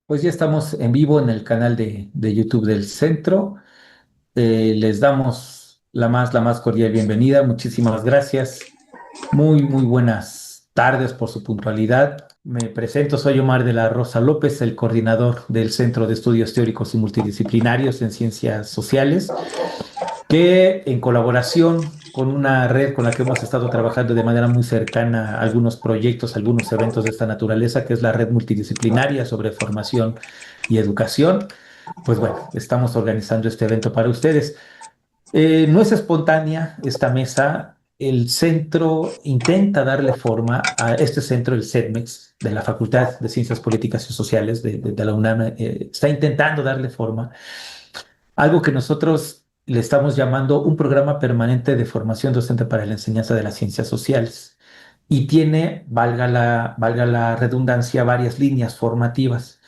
Pues ya estamos en vivo en el canal de YouTube del Centro. Les damos la más cordial bienvenida. Muchísimas gracias. Muy buenas tardes por su puntualidad. Me presento, soy Omar de la Rosa López, el coordinador del Centro de Estudios Teóricos y Multidisciplinarios en Ciencias Sociales, que en colaboración con una red con la que hemos estado trabajando de manera muy cercana algunos proyectos, algunos eventos de esta naturaleza, que es la red multidisciplinaria sobre formación y educación, pues bueno, estamos organizando este evento para ustedes. No es espontánea esta mesa. El centro intenta darle forma a este centro, el CEDMEX, de la Facultad de Ciencias Políticas y Sociales de la UNAM, está intentando darle forma algo que nosotros le estamos llamando un programa permanente de formación docente para la enseñanza de las ciencias sociales. Y tiene, valga la redundancia, varias líneas formativas.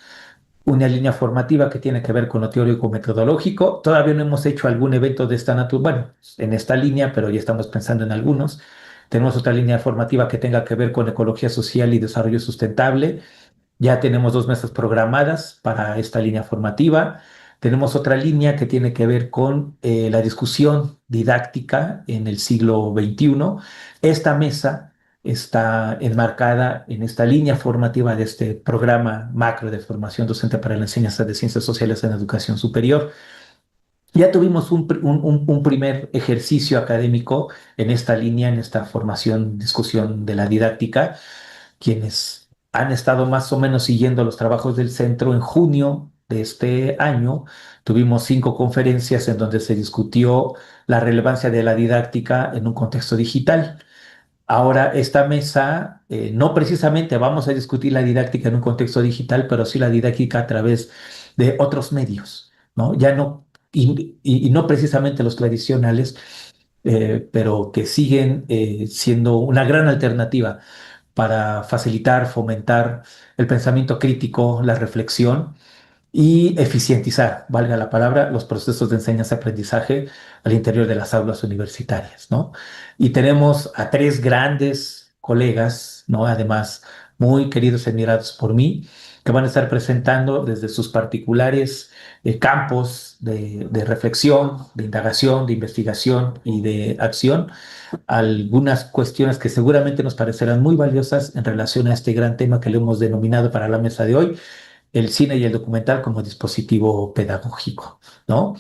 Una línea formativa que tiene que ver con lo teórico-metodológico. Todavía no hemos hecho algún evento de esta naturaleza, bueno, en esta línea, pero ya estamos pensando en algunos. Tenemos otra línea formativa que tenga que ver con ecología social y desarrollo sustentable. Ya tenemos dos mesas programadas para esta línea formativa. Tenemos otra línea que tiene que ver con la discusión didáctica en el siglo XXI. Esta mesa está enmarcada en esta línea formativa de este programa macro de formación docente para la enseñanza de ciencias sociales en educación superior. Ya tuvimos un primer ejercicio académico en esta línea, en esta formación, discusión de la didáctica. Quienes han estado más o menos siguiendo los trabajos del centro, en junio de este año tuvimos 5 conferencias en donde se discutió la relevancia de la didáctica en un contexto digital. Ahora, esta mesa, no precisamente vamos a discutir la didáctica en un contexto digital, pero sí la didáctica a través de otros medios, ¿no? Ya no, y no precisamente los tradicionales, pero que siguen siendo una gran alternativa para facilitar, fomentar el pensamiento crítico, la reflexión y eficientizar, valga la palabra, los procesos de enseñanza-aprendizaje al interior de las aulas universitarias, ¿no? Y tenemos a tres grandes colegas, ¿no? Además, muy queridos y admirados por mí, que van a estar presentando desde sus particulares campos de reflexión, de indagación, de investigación y de acción, algunas cuestiones que seguramente nos parecerán muy valiosas en relación a este gran tema que le hemos denominado para la mesa de hoy, el cine y el documental como dispositivo pedagógico, ¿no?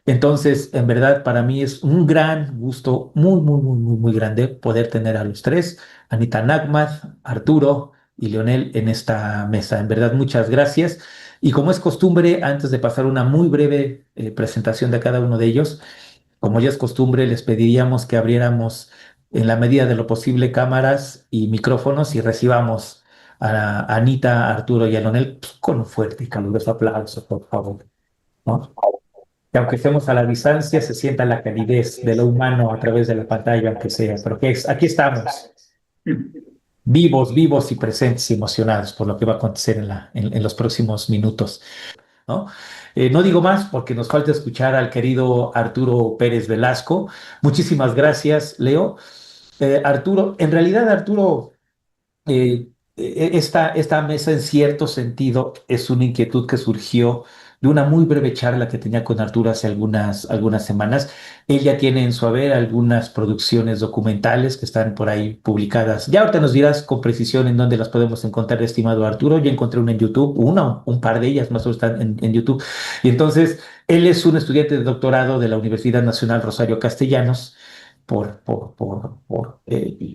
Entonces, en verdad, para mí es un gran gusto, muy grande poder tener a los tres, Anita Nagmad, Arturo y Leonel en esta mesa. En verdad, muchas gracias. Y como es costumbre, antes de pasar una muy breve presentación de cada uno de ellos, como ya es costumbre, les pediríamos que abriéramos en la medida de lo posible cámaras y micrófonos y recibamos a Anita, Arturo y a Leonel pues, con un fuerte y caluroso aplauso, por favor, ¿no? Que aunque estemos a la distancia, se sienta la calidez de lo humano a través de la pantalla, aunque sea, pero aquí estamos, vivos y presentes y emocionados por lo que va a acontecer en los próximos minutos, ¿no? No digo más porque nos falta escuchar al querido Arturo Pérez Velasco. Muchísimas gracias, Leo. Arturo, en realidad, Arturo, esta mesa en cierto sentido es una inquietud que surgió de una muy breve charla que tenía con Arturo hace algunas semanas. Él ya tiene en su haber algunas producciones documentales que están por ahí publicadas. Ya ahorita nos dirás con precisión en dónde las podemos encontrar, estimado Arturo. Yo encontré una en YouTube, un par de ellas más o menos están en YouTube. Y entonces, él es un estudiante de doctorado de la Universidad Nacional Rosario Castellanos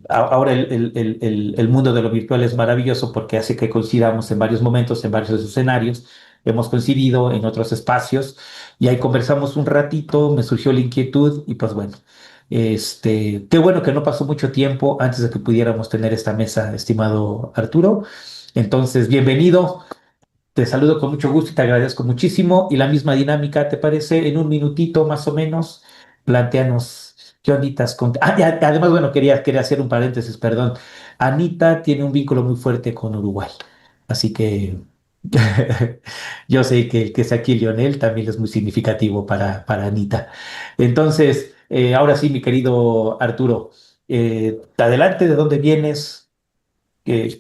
ahora el mundo de lo virtual es maravilloso porque hace que coincidamos en varios momentos, en varios escenarios. Hemos coincidido en otros espacios y ahí conversamos un ratito, me surgió la inquietud y pues bueno, qué bueno que no pasó mucho tiempo antes de que pudiéramos tener esta mesa, estimado Arturo. Entonces, bienvenido, te saludo con mucho gusto y te agradezco muchísimo. Y la misma dinámica, ¿te parece? En un minutito más o menos, planteanos qué onditas con... Ah, y además, bueno, quería hacer un paréntesis, perdón. Anita tiene un vínculo muy fuerte con Uruguay, así que yo sé que el que sea aquí Lionel también es muy significativo para Anita. Entonces, ahora sí, mi querido Arturo, adelante, ¿de dónde vienes?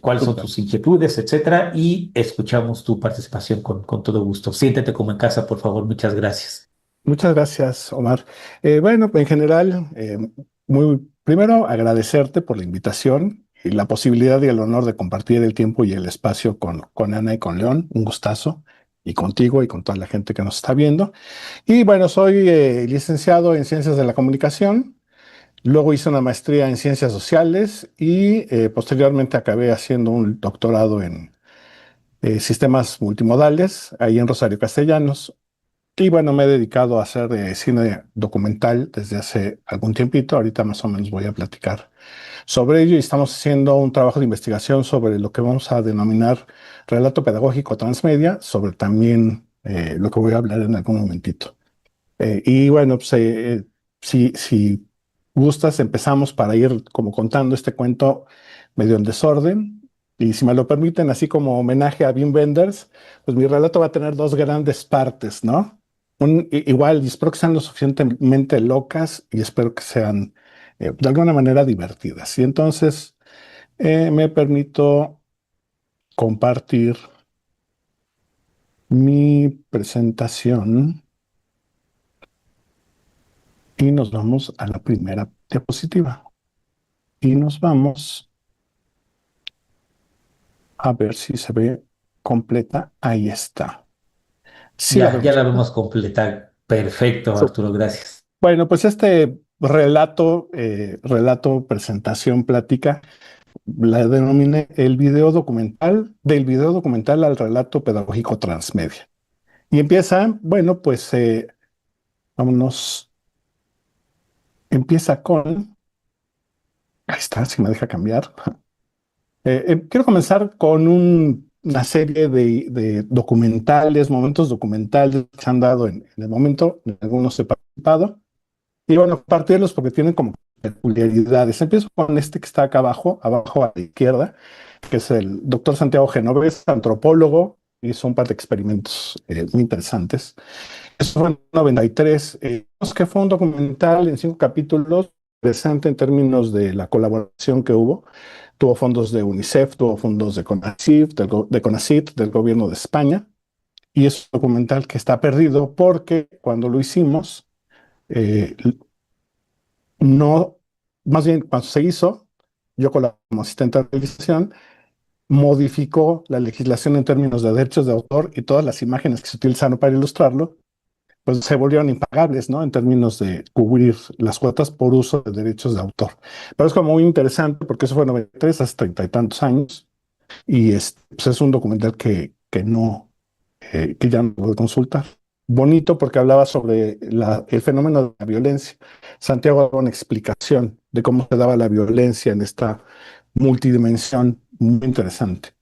cuáles son Súper. tus inquietudes, etcétera, y escuchamos tu participación con todo gusto. Siéntete como en casa, por favor. Muchas gracias. Muchas gracias, Omar. Bueno, en general, primero agradecerte por la invitación y la posibilidad y el honor de compartir el tiempo y el espacio con Ana y con León. Un gustazo. Y contigo y con toda la gente que nos está viendo. Y bueno, soy licenciado en Ciencias de la Comunicación. Luego hice una maestría en Ciencias Sociales y posteriormente acabé haciendo un doctorado en Sistemas Multimodales, ahí en Rosario Castellanos. Y bueno, me he dedicado a hacer cine documental desde hace algún tiempito. Ahorita más o menos voy a platicar sobre ello y estamos haciendo un trabajo de investigación sobre lo que vamos a denominar relato pedagógico transmedia, sobre también lo que voy a hablar en algún momentito. Y bueno, pues, si gustas, empezamos para ir como contando este cuento medio en desorden. Y si me lo permiten, así como homenaje a Wim Wenders, pues mi relato va a tener dos grandes partes, ¿no? Igual, y espero que sean lo suficientemente locas y espero que sean de alguna manera divertidas. Y entonces me permito compartir mi presentación y nos vamos a la primera diapositiva. Y nos vamos a ver si se ve completa. Ahí está. Sí la Ya vemos, la ¿verdad? vemos completa. Perfecto, Su- Arturo, gracias. Bueno, pues este relato, presentación, plática, la denominé el video documental, del video documental al relato pedagógico transmedia. Y empieza, bueno, pues vámonos, empieza con, ahí está, si me deja cambiar. Quiero comenzar con una serie de documentales, momentos documentales que se han dado en el momento, en algunos he participado, y bueno, compartirlos porque tienen como peculiaridades. Empiezo con este que está acá abajo, abajo a la izquierda, que es el doctor Santiago Genovés, antropólogo, hizo un par de experimentos muy interesantes. Eso fue en 93, que fue un documental en 5 capítulos, interesante en términos de la colaboración que hubo. Tuvo fondos de UNICEF, tuvo fondos de CONACYT, de CONACYT, del gobierno de España, y es un documental que está perdido porque cuando lo hicimos, eh, no, más bien cuando se hizo, yo como asistente de realización, modificó la legislación en términos de derechos de autor y todas las imágenes que se utilizaron para ilustrarlo pues se volvieron impagables, ¿no? En términos de cubrir las cuotas por uso de derechos de autor. Pero es como muy interesante porque eso fue en 93, hace 30 y tantos años, y pues es un documental que ya no puedo consultar. Bonito porque hablaba sobre el fenómeno de la violencia. Santiago daba una explicación de cómo se daba la violencia en esta multidimensión muy interesante.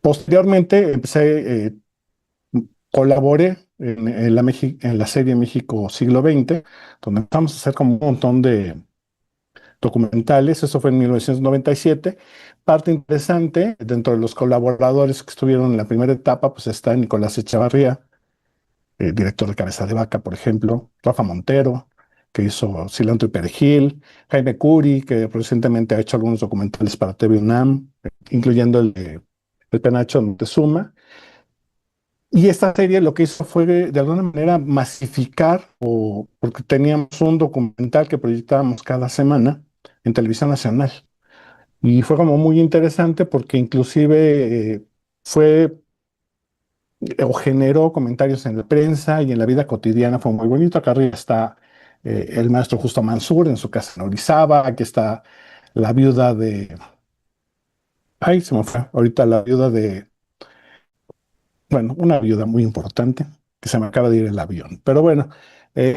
Posteriormente colaboré en la serie México Siglo XX, donde empezamos a hacer como un montón de documentales. Eso fue en 1997. Parte interesante, dentro de los colaboradores que estuvieron en la primera etapa, pues está Nicolás Echavarría, director de Cabeza de Vaca, por ejemplo, Rafa Montero, que hizo Cilantro y Perejil, Jaime Curi, que recientemente ha hecho algunos documentales para TV UNAM, incluyendo el Penacho Montezuma. Y esta serie lo que hizo fue de alguna manera masificar, o porque teníamos un documental que proyectábamos cada semana en Televisión Nacional. Y fue como muy interesante porque inclusive fue o generó comentarios en la prensa y en la vida cotidiana. Fue muy bonito. Acá arriba está el maestro Justo Mansur en su casa en Orizaba. Aquí está la viuda de... Ay, se me fue. Ahorita la viuda de bueno, una ayuda muy importante, que se me acaba de ir el avión. Pero bueno,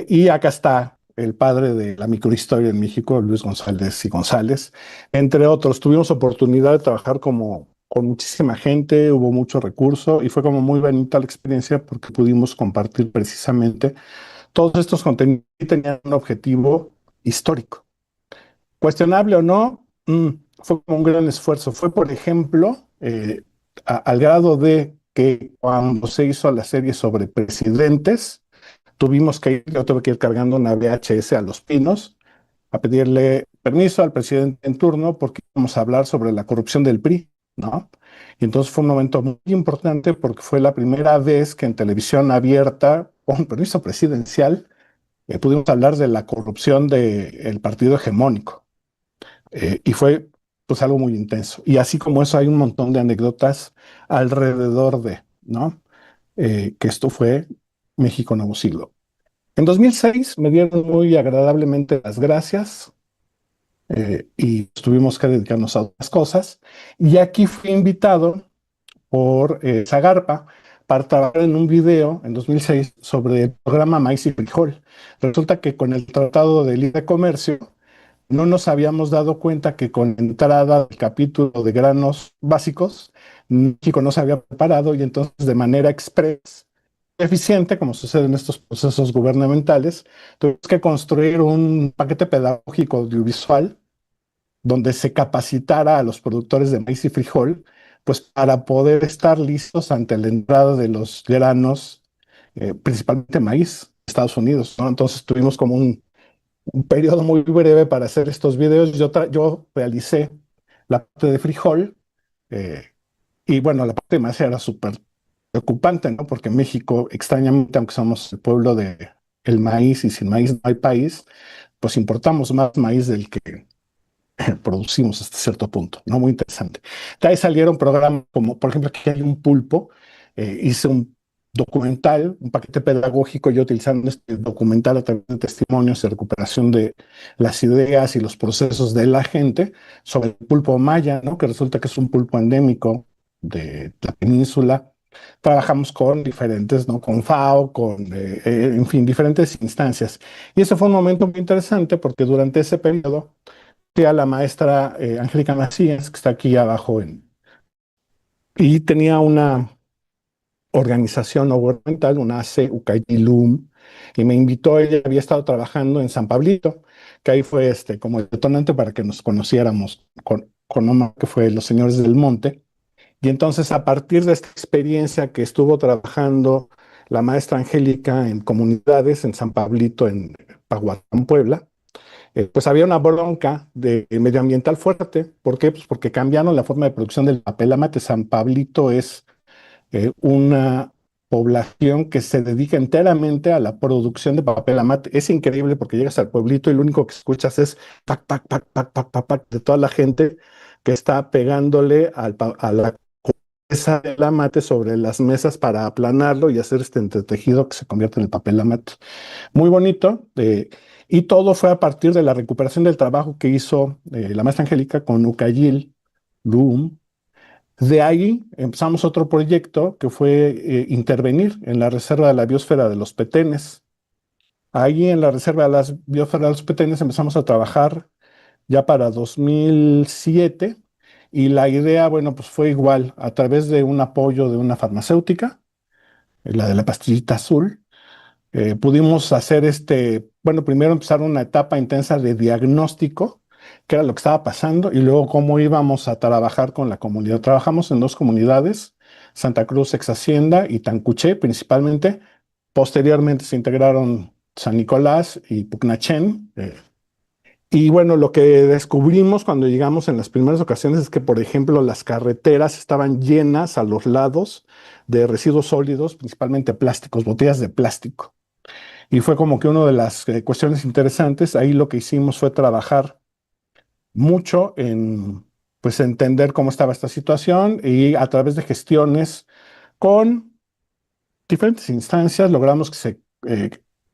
y acá está el padre de la microhistoria en México, Luis González y González, entre otros. Tuvimos oportunidad de trabajar con muchísima gente, hubo mucho recurso y fue como muy bonita la experiencia porque pudimos compartir precisamente todos estos contenidos que tenían un objetivo histórico. Cuestionable o no, fue como un gran esfuerzo. Fue, por ejemplo, al grado de que cuando se hizo la serie sobre presidentes, yo tuve que ir cargando una VHS a Los Pinos a pedirle permiso al presidente en turno porque íbamos a hablar sobre la corrupción del PRI, ¿no? Y entonces fue un momento muy importante porque fue la primera vez que en televisión abierta, con permiso presidencial, pudimos hablar de la corrupción del partido hegemónico. Y fue pues algo muy intenso. Y así como eso hay un montón de anécdotas alrededor de, ¿no? Que esto fue México Nuevo Siglo. En 2006 me dieron muy agradablemente las gracias y tuvimos que dedicarnos a otras cosas. Y aquí fui invitado por Zagarpa para trabajar en un video en 2006 sobre el programa Maíz y Frijol. Resulta que con el Tratado de Libre Comercio no nos habíamos dado cuenta que con la entrada del capítulo de granos básicos, México no se había preparado y entonces de manera express, eficiente, como sucede en estos procesos gubernamentales, tuvimos que construir un paquete pedagógico audiovisual donde se capacitara a los productores de maíz y frijol, pues para poder estar listos ante la entrada de los granos, principalmente maíz, de Estados Unidos, ¿no? Entonces tuvimos como un periodo muy breve para hacer estos videos. Yo realicé la parte de frijol, eh, y bueno, la parte de maíz era súper preocupante, ¿no? Porque México, extrañamente, aunque somos el pueblo de el maíz y sin maíz no hay país, pues importamos más maíz del que producimos hasta cierto punto, ¿no? Muy interesante. De ahí salieron programas como, por ejemplo, aquí hay un pulpo, hice un documental, un paquete pedagógico, yo utilizando este documental a través de testimonios de recuperación de las ideas y los procesos de la gente sobre el pulpo maya, ¿no? Que resulta que es un pulpo endémico de la península. Trabajamos con diferentes, ¿no? Con FAO, en fin, diferentes instancias. Y ese fue un momento muy interesante porque durante ese periodo a la maestra Angélica Macías, que está aquí abajo, y tenía una organización no gubernamental, una AC, Ucayilum, y me invitó, ella había estado trabajando en San Pablito, que ahí fue como el detonante para que nos conociéramos con Omar, que fue Los Señores del Monte. Y entonces, a partir de esta experiencia que estuvo trabajando la maestra Angélica en comunidades en San Pablito, en Pahuatlán, Puebla, pues había una bronca de medioambiental fuerte. ¿Por qué? Pues porque cambiaron la forma de producción del papel amate. San Pablito es una población que se dedica enteramente a la producción de papel amate. Es increíble porque llegas al pueblito y lo único que escuchas es pac, pac, pac, pac, pac, pac, pac, de toda la gente que está pegándole a la corteza del amate sobre las mesas para aplanarlo y hacer este entretejido que se convierte en el papel amate. Muy bonito. Y todo fue a partir de la recuperación del trabajo que hizo la maestra Angélica con Ucayil Loom. De ahí empezamos otro proyecto que fue intervenir en la Reserva de la Biosfera de los Petenes. Ahí en la Reserva de la Biosfera de los Petenes empezamos a trabajar ya para 2007 y la idea, bueno, pues fue igual, a través de un apoyo de una farmacéutica, la de la pastillita azul. Pudimos hacer bueno, primero empezar una etapa intensa de diagnóstico, qué era lo que estaba pasando, y luego cómo íbamos a trabajar con la comunidad. Trabajamos en dos comunidades, Santa Cruz, Ex Hacienda y Tancuché principalmente. Posteriormente se integraron San Nicolás y Pucnachén. Y bueno, lo que descubrimos cuando llegamos en las primeras ocasiones es que, por ejemplo, las carreteras estaban llenas a los lados de residuos sólidos, principalmente plásticos, botellas de plástico. Y fue como que una de las cuestiones interesantes. Ahí lo que hicimos fue trabajar mucho en, pues, entender cómo estaba esta situación y a través de gestiones con diferentes instancias logramos que se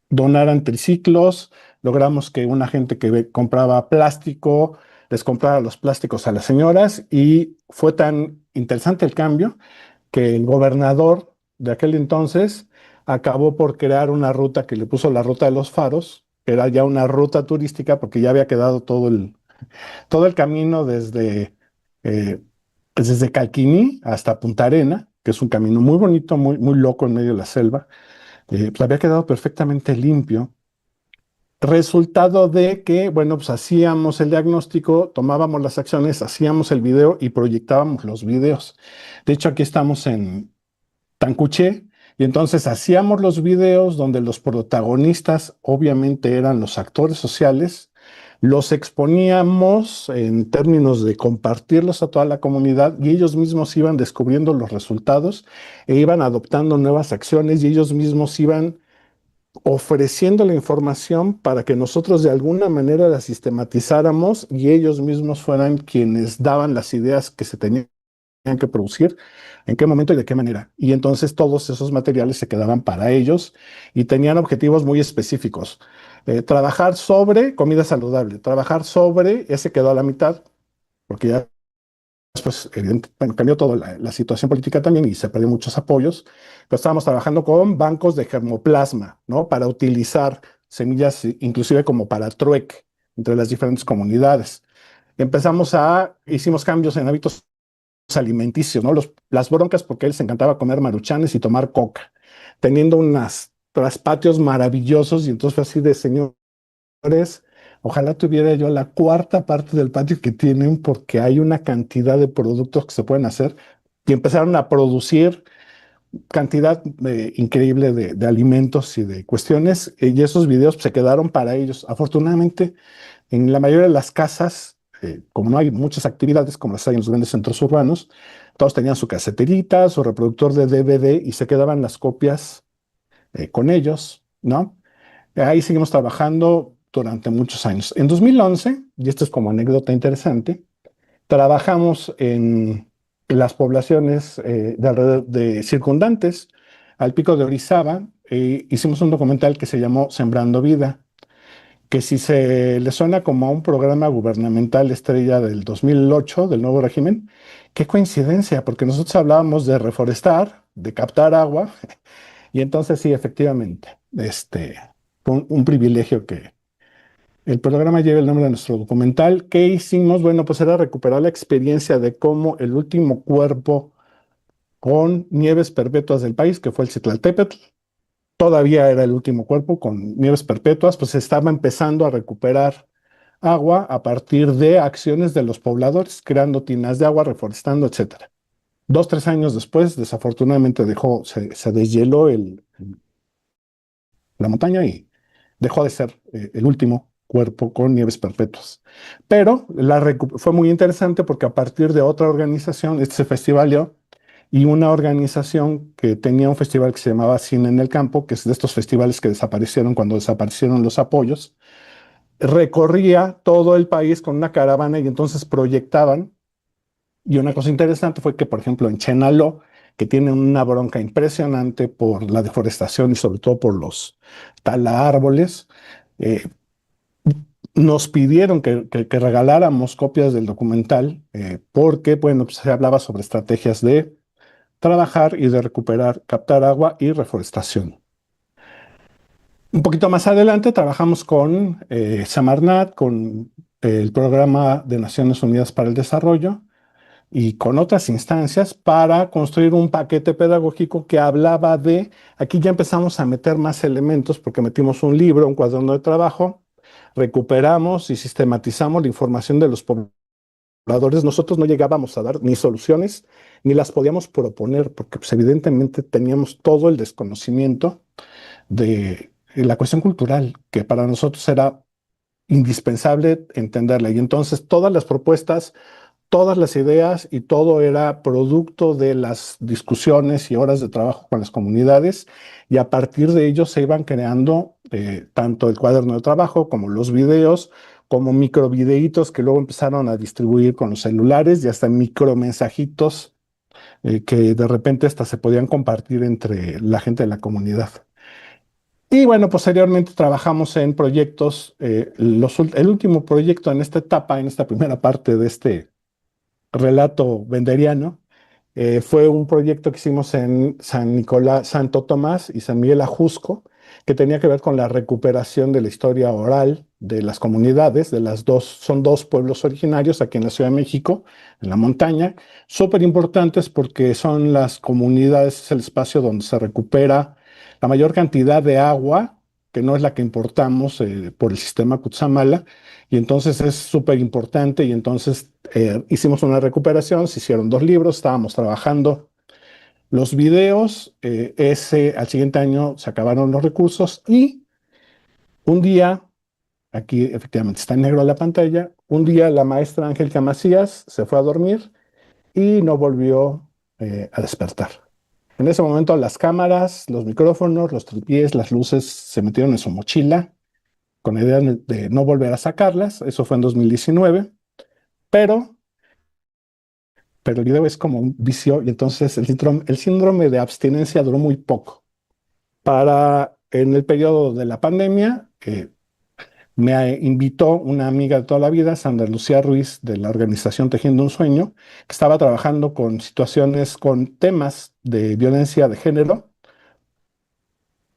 donaran triciclos, logramos que una gente que compraba plástico les comprara los plásticos a las señoras y fue tan interesante el cambio que el gobernador de aquel entonces acabó por crear una ruta que le puso la ruta de los faros, que era ya una ruta turística porque ya había quedado todo el camino eh, desde Calquiní hasta Punta Arena, que es un camino muy bonito, muy, muy loco en medio de la selva. Pues había quedado perfectamente limpio. Resultado de que, bueno, pues hacíamos el diagnóstico, tomábamos las acciones, hacíamos el video y proyectábamos los videos. De hecho, aquí estamos en Tancuché, y entonces hacíamos los videos donde los protagonistas obviamente eran los actores sociales, Los exponíamos en términos de compartirlos a toda la comunidad y ellos mismos iban descubriendo los resultados e iban adoptando nuevas acciones y ellos mismos iban ofreciendo la información para que nosotros de alguna manera la sistematizáramos y ellos mismos fueran quienes daban las ideas que se tenían que producir, en qué momento y de qué manera. Y entonces todos esos materiales se quedaban para ellos y tenían objetivos muy específicos. Trabajar sobre comida saludable, trabajar sobre, ese quedó a la mitad, porque ya después, bueno, cambió toda la situación política también y se perdió muchos apoyos, pero estábamos trabajando con bancos de germoplasma, ¿no? Para utilizar semillas inclusive como para trueque entre las diferentes comunidades. Hicimos cambios en hábitos alimenticios, ¿no? Las broncas porque a él se encantaba comer maruchanes y tomar coca, teniendo unas traspatios maravillosos y entonces fue así de señores, ojalá tuviera yo la cuarta parte del patio que tienen porque hay una cantidad de productos que se pueden hacer y empezaron a producir cantidad increíble de alimentos y de cuestiones y esos videos se quedaron para ellos. Afortunadamente, en la mayoría de las casas, como no hay muchas actividades como las hay en los grandes centros urbanos, todos tenían su caseterita, su reproductor de DVD y se quedaban las copias con ellos, ¿no? Ahí seguimos trabajando durante muchos años. En 2011, y esto es como anécdota interesante, trabajamos en las poblaciones de alrededor de circundantes al pico de Orizaba. Hicimos un documental que se llamó Sembrando Vida, que si se le suena como a un programa gubernamental estrella del 2008, del nuevo régimen, qué coincidencia, porque nosotros hablábamos de reforestar, de captar agua, y entonces sí, efectivamente, fue un privilegio que el programa lleva el nombre de nuestro documental. ¿Qué hicimos? Bueno, pues era recuperar la experiencia de cómo el último cuerpo con nieves perpetuas del país, que fue el Citlaltépetl, todavía era el último cuerpo con nieves perpetuas, pues se estaba empezando a recuperar agua a partir de acciones de los pobladores, creando tinas de agua, reforestando, etcétera. 2, 3 años después, desafortunadamente se deshieló la montaña y dejó de ser el último cuerpo con nieves perpetuas. Pero fue muy interesante porque a partir de otra organización, este se festivaleó, y una organización que tenía un festival que se llamaba Cine en el Campo, que es de estos festivales que desaparecieron cuando desaparecieron los apoyos, recorría todo el país con una caravana y entonces proyectaban. Y una cosa interesante fue que, por ejemplo, en Chenaló, que tienen una bronca impresionante por la deforestación y sobre todo por los tala árboles, eh, nos pidieron que regaláramos copias del documental porque, bueno, pues se hablaba sobre estrategias de trabajar y de recuperar, captar agua y reforestación. Un poquito más adelante trabajamos con Semarnat, con el Programa de Naciones Unidas para el Desarrollo y con otras instancias para construir un paquete pedagógico que hablaba aquí ya empezamos a meter más elementos porque metimos un libro, un cuaderno de trabajo, recuperamos y sistematizamos la información de los pobladores. Nosotros no llegábamos a dar ni soluciones ni las podíamos proponer porque pues, evidentemente teníamos todo el desconocimiento de la cuestión cultural, que para nosotros era indispensable entenderla. Y entonces todas las propuestas, todas las ideas y todo era producto de las discusiones y horas de trabajo con las comunidades y a partir de ello se iban creando tanto el cuaderno de trabajo como los videos, como microvideitos que luego empezaron a distribuir con los celulares y hasta micromensajitos que de repente hasta se podían compartir entre la gente de la comunidad. Y bueno, posteriormente trabajamos en proyectos, el último proyecto en esta etapa, en esta primera parte de este relato benderiano, fue un proyecto que hicimos en San Nicolás, Santo Tomás y San Miguel Ajusco, que tenía que ver con la recuperación de la historia oral de las comunidades, son dos pueblos originarios aquí en la Ciudad de México, en la montaña, súper importantes porque son las comunidades, es el espacio donde se recupera la mayor cantidad de agua, que no es la que importamos por el sistema Cutzamala, y entonces es súper importante y entonces hicimos una recuperación, se hicieron 2 libros, estábamos trabajando los videos, al siguiente año se acabaron los recursos y un día aquí efectivamente está en negro la pantalla. Un día la maestra Angélica Macías se fue a dormir y no volvió a despertar. En ese momento las cámaras, los micrófonos, los tripiés, las luces se metieron en su mochila con la idea de no volver a sacarlas. Eso fue en 2019, pero, pero el video es como un vicio y entonces el síndrome de abstinencia duró muy poco. En el periodo de la pandemia, me invitó una amiga de toda la vida, Sandra Lucía Ruiz, de la organización Tejiendo un Sueño, que estaba trabajando con situaciones, con temas de violencia de género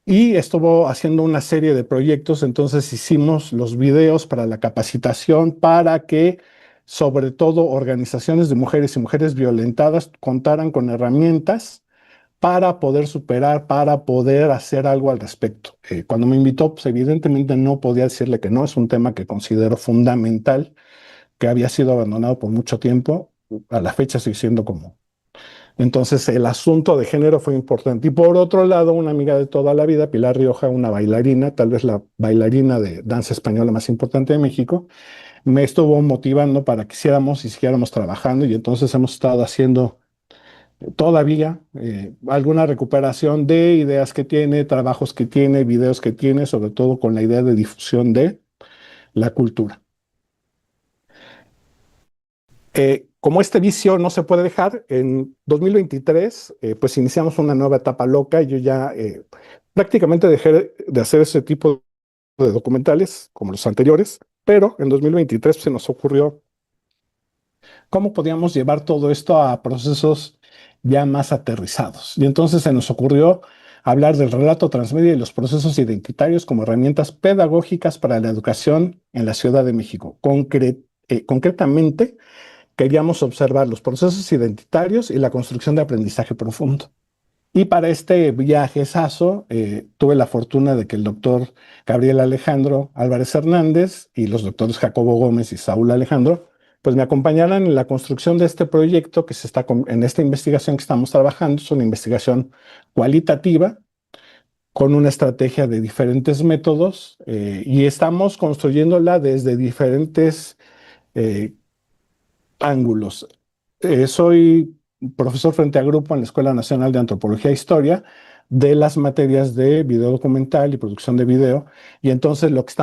y estuvo haciendo una serie de proyectos. Entonces hicimos los videos para la capacitación para que, sobre todo, organizaciones de mujeres y mujeres violentadas contaran con herramientas para poder superar, para poder hacer algo al respecto. Cuando me invitó, pues evidentemente no podía decirle que no, es un tema que considero fundamental, que había sido abandonado por mucho tiempo, a la fecha sigue siendo como. Entonces el asunto de género fue importante. Y por otro lado, una amiga de toda la vida, Pilar Rioja, una bailarina, tal vez la bailarina de danza española más importante de México, me estuvo motivando para que hiciéramos y siguiéramos trabajando y entonces hemos estado haciendo todavía alguna recuperación de ideas que tiene, trabajos que tiene, videos que tiene, sobre todo con la idea de difusión de la cultura. Como este vicio no se puede dejar, en 2023 pues iniciamos una nueva etapa loca y yo ya prácticamente dejé de hacer ese tipo de documentales como los anteriores, pero en 2023 se nos ocurrió cómo podíamos llevar todo esto a procesos ya más aterrizados. Y entonces se nos ocurrió hablar del relato transmedia y los procesos identitarios como herramientas pedagógicas para la educación en la Ciudad de México. Concretamente, queríamos observar los procesos identitarios y la construcción de aprendizaje profundo. Y para este viajezazo tuve la fortuna de que el doctor Gabriel Alejandro Álvarez Hernández y los doctores Jacobo Gómez y Saúl Alejandro pues me acompañaran en la construcción de este proyecto que en esta investigación que estamos trabajando. Es una investigación cualitativa con una estrategia de diferentes métodos y estamos construyéndola desde diferentes eh, ángulos. Soy profesor frente a grupo en la Escuela Nacional de Antropología e Historia de las materias de video documental y producción de video. Y entonces lo que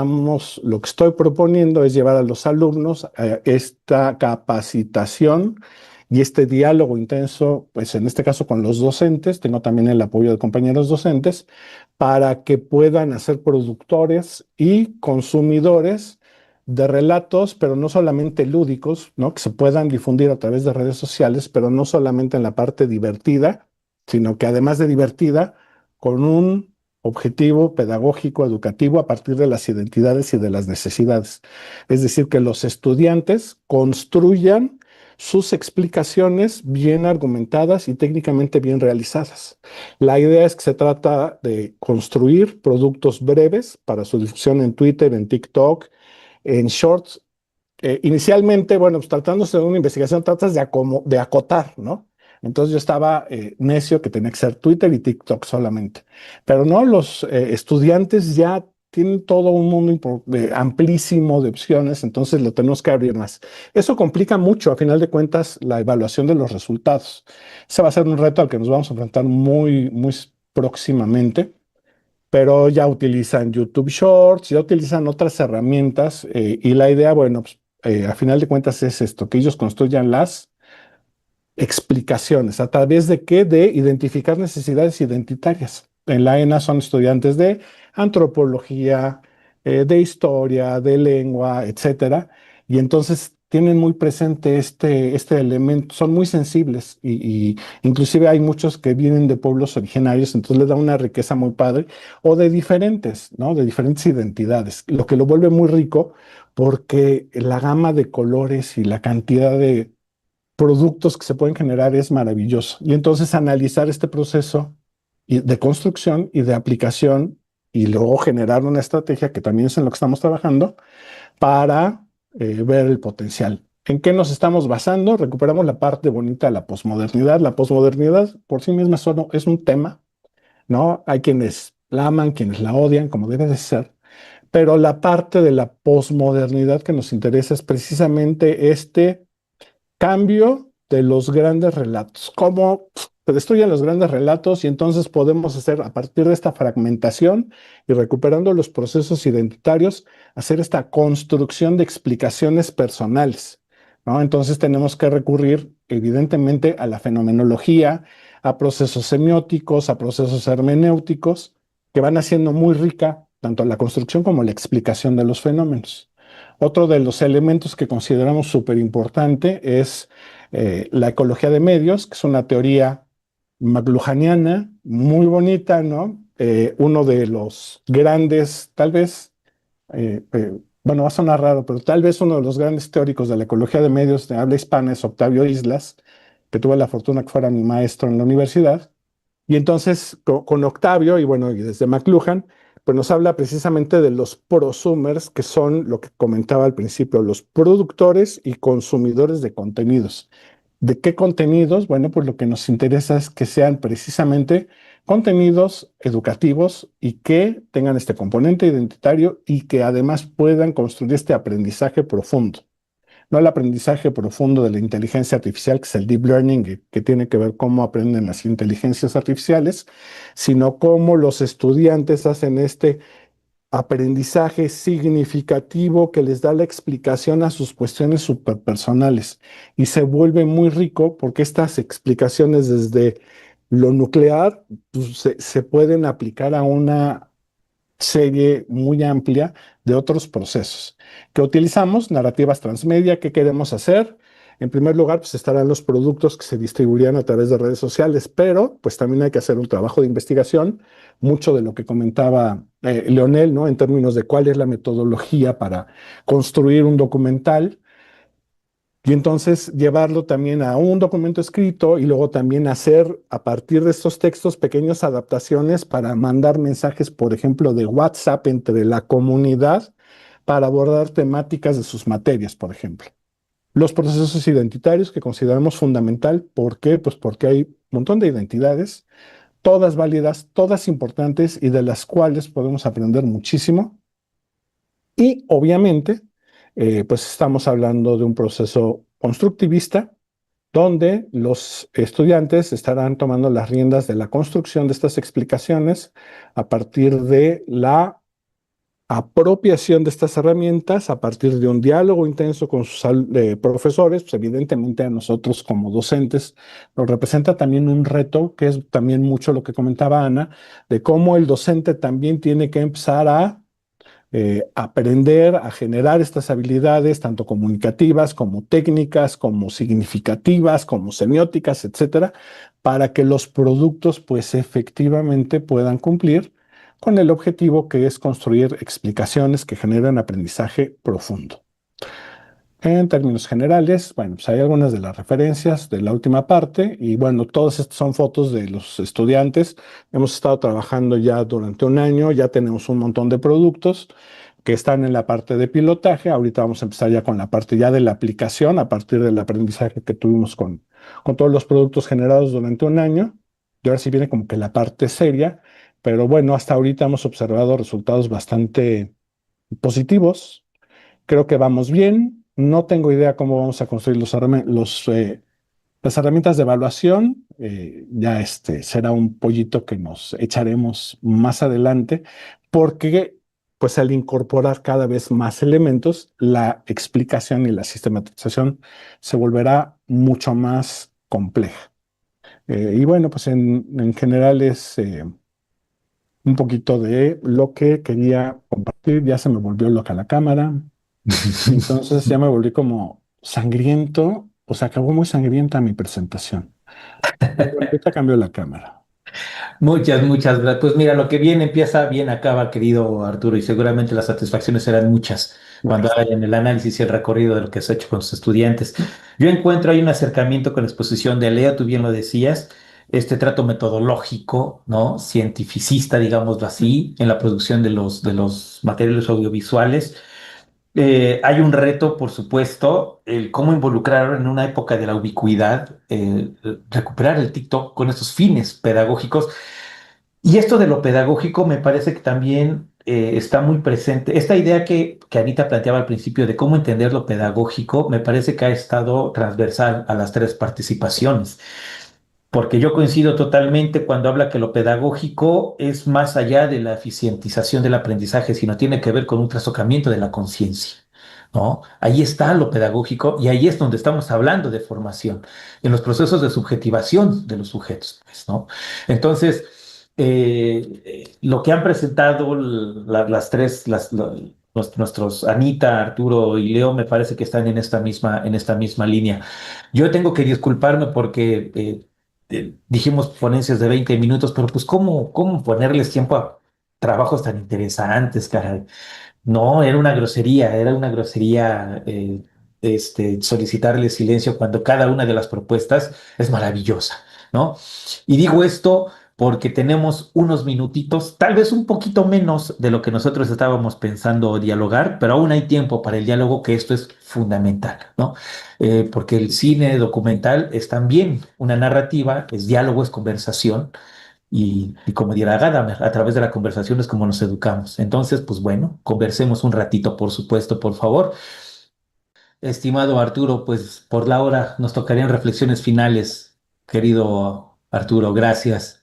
estoy proponiendo es llevar a los alumnos a esta capacitación y este diálogo intenso, pues en este caso con los docentes, tengo también el apoyo de compañeros docentes, para que puedan ser productores y consumidores de relatos, pero no solamente lúdicos, ¿no? Que se puedan difundir a través de redes sociales, pero no solamente en la parte divertida, sino que además de divertida, con un objetivo pedagógico, educativo, a partir de las identidades y de las necesidades. Es decir, que los estudiantes construyan sus explicaciones bien argumentadas y técnicamente bien realizadas. La idea es que se trata de construir productos breves para su difusión en Twitter, en TikTok, en shorts. Inicialmente, bueno, pues tratándose de una investigación, tratas de acotar, ¿no? Entonces yo estaba necio que tenía que ser Twitter y TikTok solamente. Pero no, los estudiantes ya tienen todo un mundo amplísimo de opciones, entonces lo tenemos que abrir más. Eso complica mucho, a final de cuentas, la evaluación de los resultados. Ese va a ser un reto al que nos vamos a enfrentar muy, muy próximamente, pero ya utilizan YouTube Shorts, ya utilizan otras herramientas y la idea, bueno, pues, a final de cuentas es esto, que ellos construyan las explicaciones. ¿A través de qué? De identificar necesidades identitarias. En la ENA son estudiantes de antropología, de historia, de lengua, etcétera. Y entonces tienen muy presente este elemento, son muy sensibles y inclusive hay muchos que vienen de pueblos originarios, entonces les da una riqueza muy padre, o de diferentes, ¿no? De diferentes identidades, lo que lo vuelve muy rico porque la gama de colores y la cantidad de productos que se pueden generar es maravilloso. Y entonces analizar este proceso de construcción y de aplicación y luego generar una estrategia, que también es en lo que estamos trabajando, para ver el potencial. ¿En qué nos estamos basando? Recuperamos la parte bonita de la posmodernidad. La posmodernidad por sí misma solo es un tema, ¿no? Hay quienes la aman, quienes la odian, como debe de ser, pero la parte de la posmodernidad que nos interesa es precisamente este cambio de los grandes relatos, cómo se destruyen los grandes relatos y entonces podemos hacer a partir de esta fragmentación y recuperando los procesos identitarios, hacer esta construcción de explicaciones personales, ¿no? Entonces tenemos que recurrir evidentemente a la fenomenología, a procesos semióticos, a procesos hermenéuticos, que van haciendo muy rica tanto la construcción como la explicación de los fenómenos. Otro de los elementos que consideramos súper importante es la ecología de medios, que es una teoría McLuhaniana, muy bonita, ¿no? Uno de los grandes, tal vez, bueno, va a sonar raro, pero tal vez uno de los grandes teóricos de la ecología de medios de habla hispana es Octavio Islas, que tuve la fortuna que fuera mi maestro en la universidad. Y entonces con Octavio y bueno, y desde McLuhan, pues nos habla precisamente de los prosumers, que son lo que comentaba al principio, los productores y consumidores de contenidos. ¿De qué contenidos? Bueno, pues lo que nos interesa es que sean precisamente contenidos educativos y que tengan este componente identitario y que además puedan construir este aprendizaje profundo. No el aprendizaje profundo de la inteligencia artificial, que es el deep learning, que tiene que ver cómo aprenden las inteligencias artificiales, sino cómo los estudiantes hacen este aprendizaje significativo que les da la explicación a sus cuestiones superpersonales. Y se vuelve muy rico porque estas explicaciones desde lo nuclear pues, se pueden aplicar a una serie muy amplia de otros procesos que utilizamos, narrativas transmedia. ¿Qué queremos hacer? En primer lugar, pues estarán los productos que se distribuirían a través de redes sociales, pero pues también hay que hacer un trabajo de investigación, mucho de lo que comentaba Leonel, ¿no? En términos de cuál es la metodología para construir un documental y entonces llevarlo también a un documento escrito y luego también hacer a partir de estos textos pequeñas adaptaciones para mandar mensajes, por ejemplo, de WhatsApp entre la comunidad para abordar temáticas de sus materias, por ejemplo. Los procesos identitarios que consideramos fundamental. ¿Por qué? Pues porque hay un montón de identidades, todas válidas, todas importantes y de las cuales podemos aprender muchísimo. Y obviamente, pues estamos hablando de un proceso constructivista donde los estudiantes estarán tomando las riendas de la construcción de estas explicaciones a partir de la apropiación de estas herramientas, a partir de un diálogo intenso con sus profesores, pues evidentemente a nosotros como docentes nos representa también un reto, que es también mucho lo que comentaba Ana, de cómo el docente también tiene que empezar a aprender a generar estas habilidades, tanto comunicativas como técnicas, como significativas, como semióticas, etcétera, para que los productos, pues efectivamente puedan cumplir con el objetivo que es construir explicaciones que generen aprendizaje profundo. En términos generales, bueno, pues hay algunas de las referencias de la última parte y bueno, todas estas son fotos de los estudiantes. Hemos estado trabajando ya durante un año, ya tenemos un montón de productos que están en la parte de pilotaje. Ahorita vamos a empezar ya con la parte ya de la aplicación a partir del aprendizaje que tuvimos con todos los productos generados durante un año. Y ahora sí viene como que la parte seria, pero bueno, hasta ahorita hemos observado resultados bastante positivos. Creo que vamos bien. No tengo idea cómo vamos a construir las herramientas de evaluación. Ya este será un pollito que nos echaremos más adelante, porque pues al incorporar cada vez más elementos, la explicación y la sistematización se volverá mucho más compleja. Y bueno, pues en general es un poquito de lo que quería compartir. Ya se me volvió loca la cámara. Entonces ya me volví como sangriento, o sea, acabó muy sangrienta mi presentación. Pero bueno, ahorita cambio la cámara. Muchas gracias. Pues mira, lo que bien empieza, bien acaba, querido Arturo, y seguramente las satisfacciones serán muchas cuando Gracias. hagan el análisis y el recorrido de lo que has hecho con sus estudiantes. Yo encuentro ahí un acercamiento con la exposición de Leo, tú bien lo decías, este trato metodológico, ¿no? Cientificista, digámoslo así, en la producción de los materiales audiovisuales. Hay un reto, por supuesto, el cómo involucrar en una época de la ubicuidad, recuperar el TikTok con estos fines pedagógicos y esto de lo pedagógico me parece que también está muy presente. Esta idea que Anita planteaba al principio de cómo entender lo pedagógico, me parece que ha estado transversal a las tres participaciones. Porque yo coincido totalmente cuando habla que lo pedagógico es más allá de la eficientización del aprendizaje, sino tiene que ver con un trastocamiento de la conciencia, ¿no? Ahí está lo pedagógico y ahí es donde estamos hablando de formación, en los procesos de subjetivación de los sujetos, pues, ¿no? Entonces, lo que han presentado las tres, nuestros Anita, Arturo y Leo, me parece que están en esta misma línea. Yo tengo que disculparme porque dijimos ponencias de 20 minutos, pero pues ¿cómo ponerles tiempo a trabajos tan interesantes, caray? No, era una grosería solicitarle silencio cuando cada una de las propuestas es maravillosa, ¿no? Y digo esto porque tenemos unos minutitos, tal vez un poquito menos de lo que nosotros estábamos pensando dialogar, pero aún hay tiempo para el diálogo, que esto es fundamental, ¿no? Porque el cine documental es también una narrativa, es diálogo, es conversación, y como dirá Gadamer, a través de la conversación es como nos educamos. Entonces, pues bueno, conversemos un ratito, por supuesto, por favor. Estimado Arturo, pues por la hora nos tocarían reflexiones finales, querido Arturo, gracias.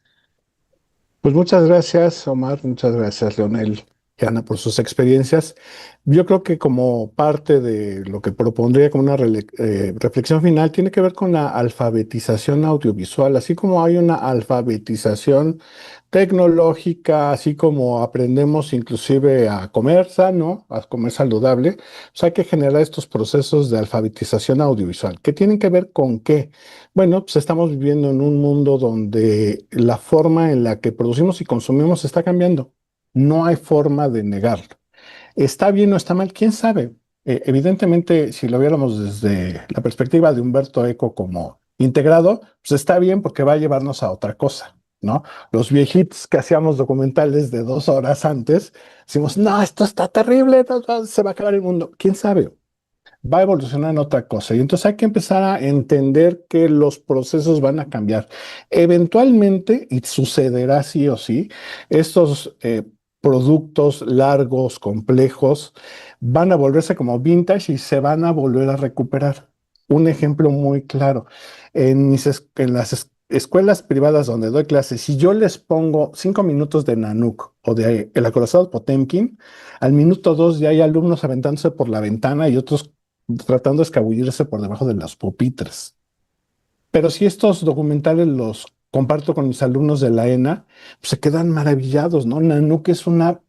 Pues muchas gracias, Omar, muchas gracias, Leonel y Ana, por sus experiencias. Yo creo que como parte de lo que propondría como una reflexión final, tiene que ver con la alfabetización audiovisual, así como hay una alfabetización tecnológica, así como aprendemos inclusive a comer sano, a comer saludable, pues hay que generar estos procesos de alfabetización audiovisual. ¿Qué tienen que ver con qué? Bueno, pues estamos viviendo en un mundo donde la forma en la que producimos y consumimos está cambiando. No hay forma de negarlo. ¿Está bien o está mal? ¿Quién sabe? Evidentemente, si lo viéramos desde la perspectiva de Humberto Eco como integrado, pues está bien porque va a llevarnos a otra cosa, ¿no? Los viejitos que hacíamos documentales de 2 horas antes, decimos, no, esto está terrible, se va a acabar el mundo. ¿Quién sabe? Va a evolucionar en otra cosa. Y entonces hay que empezar a entender que los procesos van a cambiar. Eventualmente, y sucederá sí o sí, estos productos largos, complejos, van a volverse como vintage y se van a volver a recuperar. Un ejemplo muy claro, en las escuelas privadas donde doy clases, si yo les pongo 5 minutos de Nanook o de el acorazado Potemkin, al minuto 2 ya hay alumnos aventándose por la ventana y otros tratando de escabullirse por debajo de las pupitres. Pero si estos documentales los comparto con mis alumnos de la ENA, pues se quedan maravillados, ¿no? Nanook es una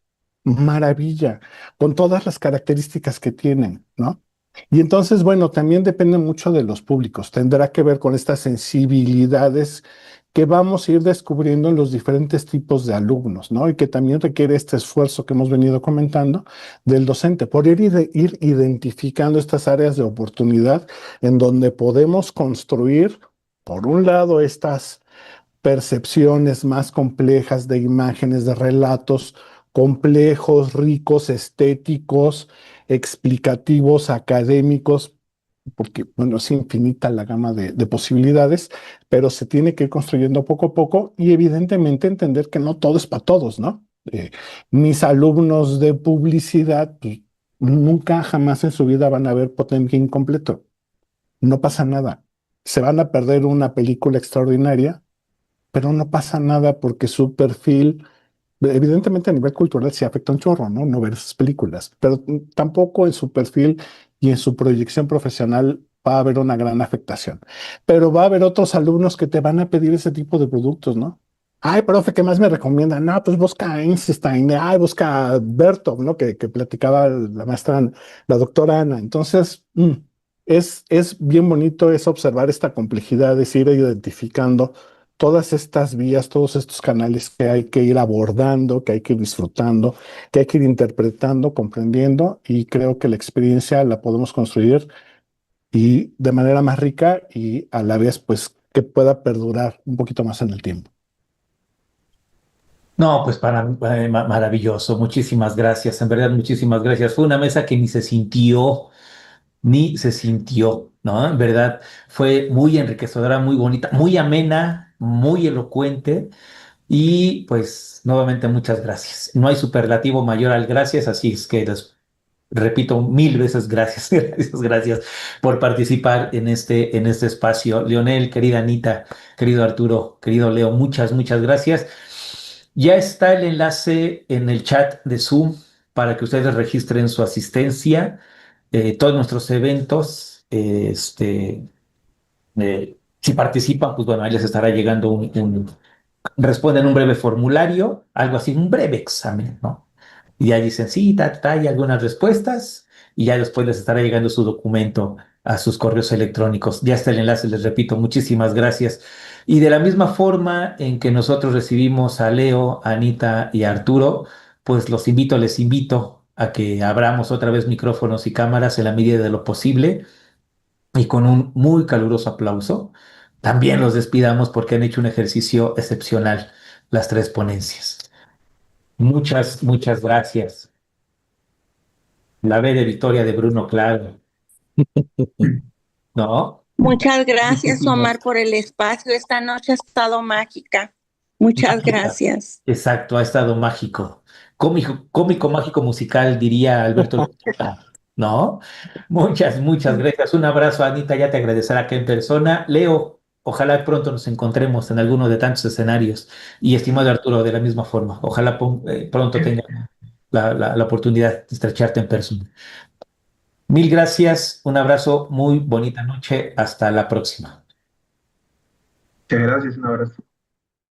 maravilla, con todas las características que tienen, ¿no? Y entonces, bueno, también depende mucho de los públicos. Tendrá que ver con estas sensibilidades que vamos a ir descubriendo en los diferentes tipos de alumnos, ¿no? Y que también requiere este esfuerzo que hemos venido comentando del docente, por ir identificando estas áreas de oportunidad en donde podemos construir, por un lado, estas percepciones más complejas de imágenes, de relatos complejos, ricos, estéticos, explicativos, académicos, porque, bueno, es infinita la gama de posibilidades, pero se tiene que ir construyendo poco a poco y evidentemente entender que no todo es para todos, ¿no? Mis alumnos de publicidad, pues, nunca jamás en su vida van a ver Potemkin completo. No pasa nada. Se van a perder una película extraordinaria, pero no pasa nada porque su perfil, evidentemente a nivel cultural sí afecta un chorro, ¿no? No ver esas películas, pero tampoco en su perfil y en su proyección profesional va a haber una gran afectación. Pero va a haber otros alumnos que te van a pedir ese tipo de productos, ¿no? Ay, profe, ¿qué más me recomiendan? No, pues busca a Einstein, ay, busca a Bertov, ¿no? Que platicaba la maestra, la doctora Ana. Entonces, es bien bonito es observar esta complejidad, es ir identificando todas estas vías, todos estos canales que hay que ir abordando, que hay que ir disfrutando, que hay que ir interpretando, comprendiendo, y creo que la experiencia la podemos construir y de manera más rica y a la vez, pues, que pueda perdurar un poquito más en el tiempo. No, pues maravilloso, muchísimas gracias, en verdad, muchísimas gracias. Fue una mesa que ni se sintió, ¿no? En verdad, fue muy enriquecedora, muy bonita, muy amena, muy elocuente. Y pues nuevamente muchas gracias. No hay superlativo mayor al gracias, así es que les repito 1000 veces gracias, gracias, gracias por participar en este espacio. Leonel, querida Anita, querido Arturo, querido Leo, muchas, muchas gracias. Ya está el enlace en el chat de Zoom para que ustedes registren su asistencia. Todos nuestros eventos, si participan, pues bueno, ahí les estará llegando responden un breve formulario, algo así, un breve examen, ¿no? Y ya dicen, sí, hay algunas respuestas, y ya después les estará llegando su documento a sus correos electrónicos. Ya está el enlace, les repito, muchísimas gracias. Y de la misma forma en que nosotros recibimos a Leo, a Anita y a Arturo, pues les invito a que abramos otra vez micrófonos y cámaras en la medida de lo posible y con un muy caluroso aplauso, también los despidamos porque han hecho un ejercicio excepcional las tres ponencias. Muchas, muchas gracias. La B de Victoria de Bruno Claro, ¿no? Muchas gracias, Muchísimas. Omar, por el espacio. Esta noche ha estado mágica. Muchas Mágica. gracias. Exacto, ha estado mágico. Cómico, cómico, mágico, musical, diría Alberto Luchana, ¿no? Muchas, muchas gracias. Un abrazo, Anita, ya te agradecerá acá en persona. Leo, ojalá pronto nos encontremos en alguno de tantos escenarios. Y estimado Arturo, de la misma forma, ojalá pronto tenga la oportunidad de estrecharte en persona. Mil gracias, un abrazo, muy bonita noche, hasta la próxima. Muchas gracias, un abrazo.